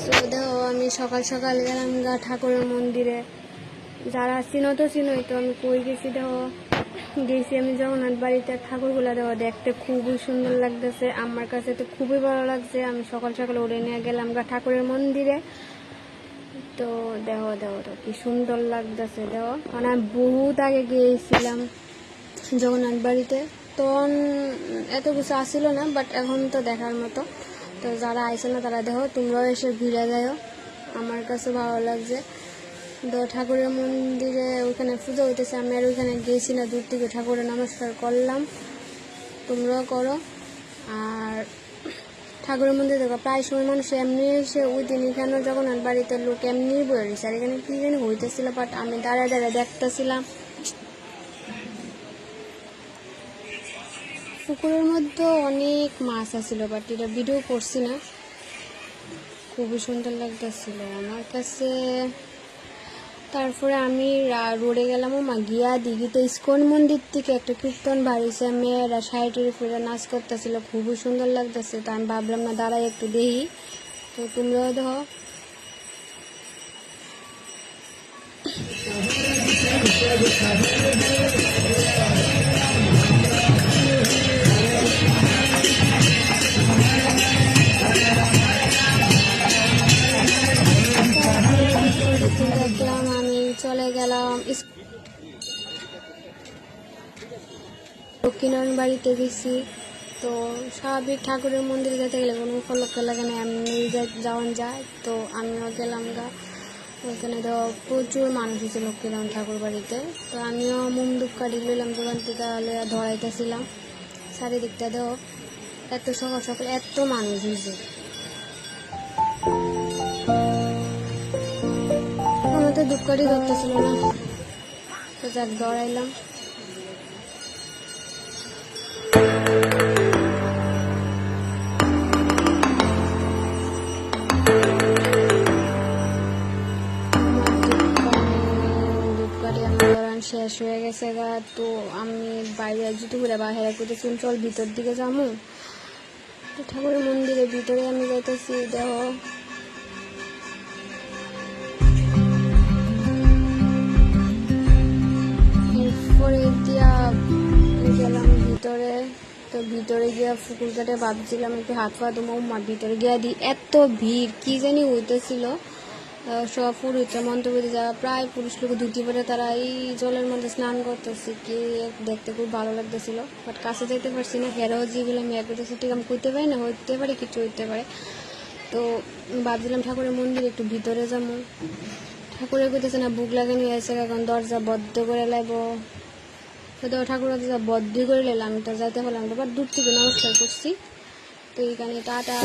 তো দেখো আমি সকাল সকাল গেলাম গা ঠাকুরের মন্দিরে। যারা চিনো তো চিনোই, তো আমি কই গেছি দেখো, গেছি আমি জগন্নাথ বাড়িতে। ঠাকুরগুলা দেখো দেখতে খুবই সুন্দর লাগতেছে, আমার কাছে তো খুবই ভালো লাগছে। আমি সকাল সকাল উড়ে নিয়ে গেলাম গা ঠাকুরের মন্দিরে। তো দেখো দেখো তো কি সুন্দর লাগতেছে দেখো। মানে আমি বহুত আগে গিয়েছিলাম জগন্নাথ বাড়িতে, তখন এত কিছু আসছিল না, বাট এখন তো দেখার মতো। তো যারা আইসো না তারা দেখো, তোমরাও এসে ঘুরে যাও, আমার কাছে ভালো লাগছে। তো ঠাকুরের মন্দিরে ওইখানে পুজো হইতেছে, আমি আর ওইখানে গেছি না, দূর থেকে ঠাকুরের নমস্কার করলাম, তোমরাও করো। আর ঠাকুরের মন্দিরে দেখো প্রায় সময় মানুষ এমনি এসে ওই দিন এখানে জগন্নাথ বাড়িতে লোক এমনি বয়ে রয়েছে, আর এখানে কি জানি হইতেছিল, বাট আমি দাঁড়ায় দাঁড়ায় দেখতেছিলাম। পুকুরের মধ্যে অনেক মাছ আছিল, বাট এটা ভিডিও করছি না। খুবই সুন্দর লাগতেছিল আমার কাছে। তারপরে আমি রোডে গেলাম, গিয়া দিঘিতে ইস্কন মন্দির থেকে একটা কীর্তন বাড়িছে, মেয়েরা সাইডের উপরে নাচ করতেছিল, খুবই সুন্দর লাগতেছে। তো আমি ভাবলাম না দাঁড়াই একটু দেখি, তো তোমরাও দেখো। দেখলাম আমি চলে গেলাম দক্ষিণায়ন বাড়িতে গেছি। তো স্বাভাবিক ঠাকুরের মন্দিরে যেতে গেলে কোনো উপলক্ষ লাগে না, এমনি যাওয়ান যায়। তো আমিও গেলাম গা ওইখানে, তো প্রচুর মানুষ হয়েছে লক্ষ্মীনারায়ণ ঠাকুর বাড়িতে। তো আমিও মুমদুপ কাটি লইলাম দোকান থেকে, তাহলে ধরাইতেছিলাম। চারিদিকটা দেও এত সকাল সকাল এত মানুষ হয়েছে, আমাদের ধূপকাঠি ধরতেছিল না, তো যাক দৌড়াইলাম। শেষ হয়ে গেছে গা, তো আমি বাইরে জুতো করে বাইরে করতেছি, চল ভিতর দিকে যাবো। তো ঠাকুরের মন্দিরের ভিতরে আমি যাইতেছি, দেখো এরপরে দিয়া গেলাম ভিতরে। তো ভিতরে গিয়া ফুকুর কাটে ভাবছিলাম একটু হাত পা ধুমো, ভিতরে গিয়া দিই এত ভিড় কি জানি হইতেছিল। সব পুরুষরা মন্ত্রপতি যারা প্রায় পুরুষ লোক ধুতি পরে তারা এই জলের মধ্যে স্নান করতেছে, কি দেখতে খুব ভালো লাগতেছিল। বাট কাছে যেতে পারছি না, হেরাও যেগুলো আমি এক করতেছি, ঠিক আমি করতে পারি না, হইতে পারে কিছু হইতে পারে। তো ভাবছিলাম ঠাকুরের মন্দির একটু ভিতরে যাবো, ঠাকুরের করতেছে না বুক লাগানো হয়েছে, এখন দরজা বদ্ধ করে লাগবো। তো ঠাকুর দরজা বদ্ধ করে নিলাম, তো যাইতে পারলাম, বাট দূর থেকে নমস্কার করছি। তো এইখানে টাটা।